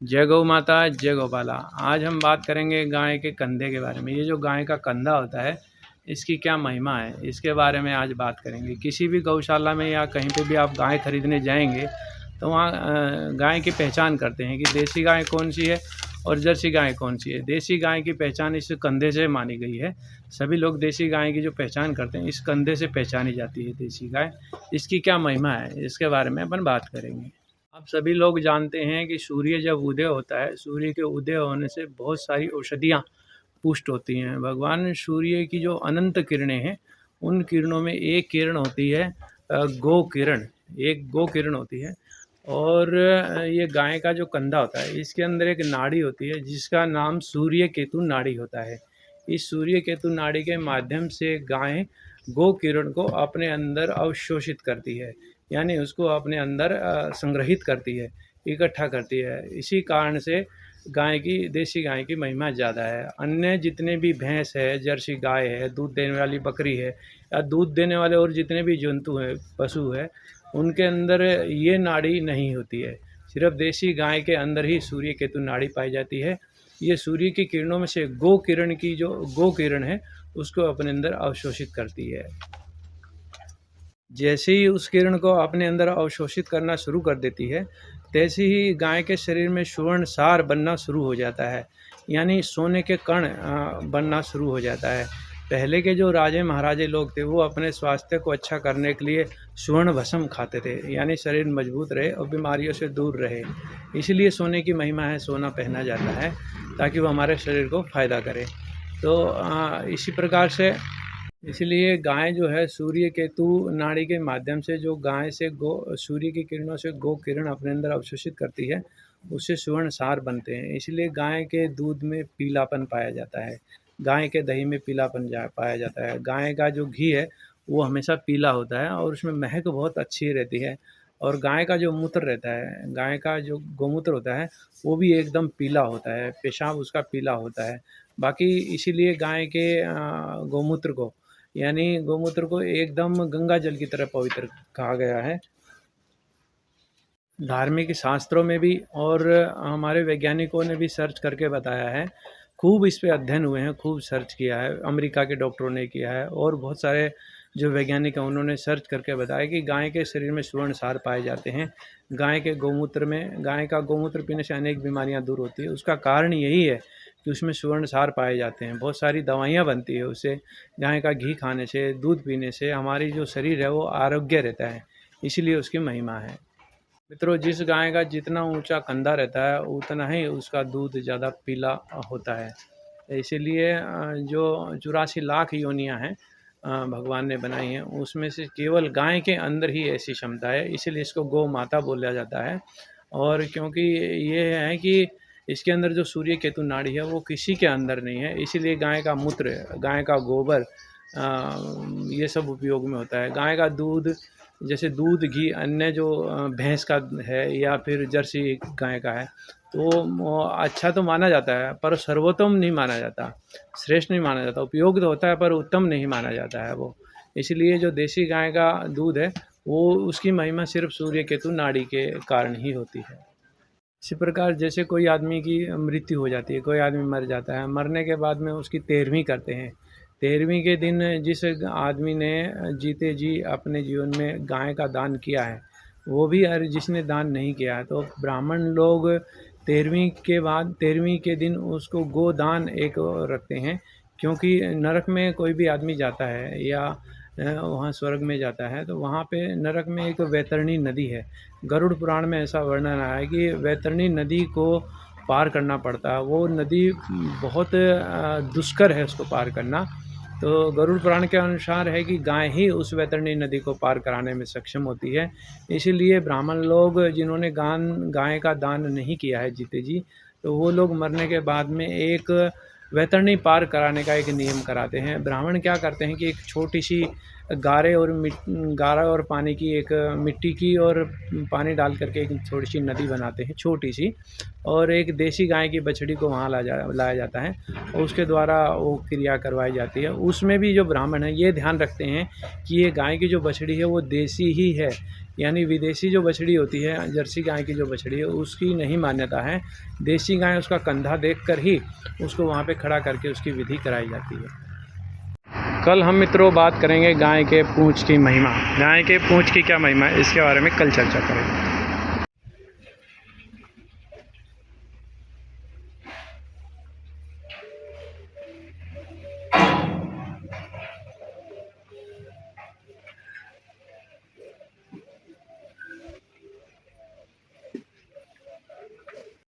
जय गौ माता, जय गौपाला। आज हम बात करेंगे गाय के कंधे के बारे में। ये जो गाय का कंधा होता है, इसकी क्या महिमा है, इसके बारे में आज बात करेंगे। किसी भी गौशाला में या कहीं पे भी आप गाय खरीदने जाएंगे तो वहाँ गाय की पहचान करते हैं कि देसी गाय कौन सी है और जर्सी गाय कौन सी है। देसी गाय की पहचान इस कंधे से मानी गई है। सभी लोग देसी गाय की जो पहचान करते हैं, इस कंधे से पहचानी जाती है देसी गाय। इसकी क्या महिमा है, इसके बारे में अपन बात करेंगे। आप सभी लोग जानते हैं कि सूर्य जब उदय होता है, सूर्य के उदय होने से बहुत सारी औषधियाँ पुष्ट होती हैं। भगवान सूर्य की जो अनंत किरणें हैं, उन किरणों में एक किरण होती है गो किरण, एक गो किरण होती है। और ये गाय का जो कंधा होता है, इसके अंदर एक नाड़ी होती है जिसका नाम सूर्य केतु नाड़ी होता है। इस सूर्य केतु नाड़ी के माध्यम से गाय गो किरण को अपने अंदर अवशोषित करती है, यानी उसको अपने अंदर संग्रहित करती है, इकट्ठा करती है। इसी कारण से गाय की, देसी गाय की महिमा ज़्यादा है। अन्य जितने भी भैंस है, जर्सी गाय है, दूध देने वाली बकरी है, या दूध देने वाले और जितने भी जंतु हैं, पशु है, उनके अंदर ये नाड़ी नहीं होती है। सिर्फ देसी गाय के अंदर ही सूर्य केतु नाड़ी पाई जाती है। ये सूर्य की किरणों में से गो किरण की, जो गो किरण है, उसको अपने अंदर अवशोषित करती है। जैसे ही उस किरण को अपने अंदर अवशोषित करना शुरू कर देती है, तैसे ही गाय के शरीर में सुवर्ण सार बनना शुरू हो जाता है, यानी सोने के कण बनना शुरू हो जाता है। पहले के जो राजे महाराजे लोग थे, वो अपने स्वास्थ्य को अच्छा करने के लिए सुवर्ण भस्म खाते थे, यानी शरीर मजबूत रहे और बीमारियों से दूर रहे। इसलिए सोने की महिमा है, सोना पहना जाता है ताकि वो हमारे शरीर को फ़ायदा करे। तो इसी प्रकार से इसलिए गाय जो है, सूर्य केतु नाड़ी के माध्यम से जो गाय से सूर्य की किरणों से गो किरण अपने अंदर अवशोषित करती है, उससे सुवर्ण सार बनते हैं। इसलिए गाय के दूध में पीलापन पाया जाता है, गाय के दही में पीलापन पाया जाता है। गाय का जो घी है, वो हमेशा पीला होता है और उसमें महक बहुत अच्छी रहती है। और गाय का जो मूत्र रहता है, गाय का जो गौमूत्र होता है, वो भी एकदम पीला होता है, पेशाब उसका पीला होता है। बाकी इसीलिए गाय के गौमूत्र को, यानी गौमूत्र को एकदम गंगा जल की तरह पवित्र कहा गया है। धार्मिक शास्त्रों में भी और हमारे वैज्ञानिकों ने भी सर्च करके बताया है, खूब इस पे अध्ययन हुए हैं, खूब सर्च किया है, अमेरिका के डॉक्टरों ने किया है और बहुत सारे जो वैज्ञानिक हैं उन्होंने सर्च करके बताया कि गाय के शरीर में सुवर्ण सार पाए जाते हैं। गाय के गौमूत्र में, गाय का गौमूत्र पीने से अनेक बीमारियां दूर होती है। उसका कारण यही है कि उसमें सुवर्ण सार पाए जाते हैं। बहुत सारी दवाइयाँ बनती है उससे। गाय का घी खाने से, दूध पीने से हमारी जो शरीर है वो आरोग्य रहता है, इसलिए उसकी महिमा है। मित्रों, जिस गाय का जितना ऊंचा कंधा रहता है, उतना ही उसका दूध ज़्यादा पीला होता है। इसीलिए जो 84 लाख योनियां हैं भगवान ने बनाई हैं, उसमें से केवल गाय के अंदर ही ऐसी क्षमता है, इसीलिए इसको गौ माता बोला जाता है। और क्योंकि ये है कि इसके अंदर जो सूर्य केतु नाड़ी है, वो किसी के अंदर नहीं है, इसीलिए गाय का मूत्र, गाय का गोबर, ये सब उपयोग में होता है। गाय का दूध, जैसे दूध, घी, अन्य जो भैंस का है या फिर जर्सी गाय का है, तो वो अच्छा तो माना जाता है, पर सर्वोत्तम नहीं माना जाता, श्रेष्ठ नहीं माना जाता। उपयोग तो होता है पर उत्तम नहीं माना जाता है वो। इसलिए जो देसी गाय का दूध है, वो उसकी महिमा सिर्फ सूर्य केतु नाड़ी के कारण ही होती है। इसी प्रकार जैसे कोई आदमी की मृत्यु हो जाती है, कोई आदमी मर जाता है, मरने के बाद में उसकी 13वीं करते हैं। 13वीं के दिन जिस आदमी ने जीते जी अपने जीवन में गाय का दान किया है, वो भी, और जिसने दान नहीं किया है, तो ब्राह्मण लोग 13वीं के बाद, 13वीं के दिन उसको गोदान एक रखते हैं। क्योंकि नरक में कोई भी आदमी जाता है या वहाँ स्वर्ग में जाता है, तो वहाँ पे नरक में एक वैतरणी नदी है। गरुड़ पुराण में ऐसा वर्णन आया है कि वैतरणी नदी को पार करना पड़ता है। वो नदी बहुत दुष्कर है उसको पार करना। तो गरुड़ पुराण के अनुसार है कि गाय ही उस वैतरणी नदी को पार कराने में सक्षम होती है। इसीलिए ब्राह्मण लोग जिन्होंने गाय का दान नहीं किया है जीते जी, तो वो लोग मरने के बाद में एक वैतरणी पार कराने का एक नियम कराते हैं। ब्राह्मण क्या करते हैं कि एक छोटी सी गारा और पानी की, एक मिट्टी की और पानी डाल करके एक छोटी सी नदी बनाते हैं, छोटी सी, और एक देसी गाय की बछड़ी को वहाँ लाया जाता है और उसके द्वारा वो क्रिया करवाई जाती है। उसमें भी जो ब्राह्मण है ये ध्यान रखते हैं कि ये गाय की जो बछड़ी है वो देसी ही है, यानी विदेशी जो बछड़ी होती है, जर्सी गाय की जो बछड़ी है, उसकी नहीं मान्यता है। देसी गाय उसका कंधा देखकर ही उसको वहाँ पे खड़ा करके उसकी विधि कराई जाती है। कल हम मित्रों बात करेंगे गाय के पूँछ की महिमा। गाय के पूँछ की क्या महिमा है, इसके बारे में कल चर्चा करेंगे।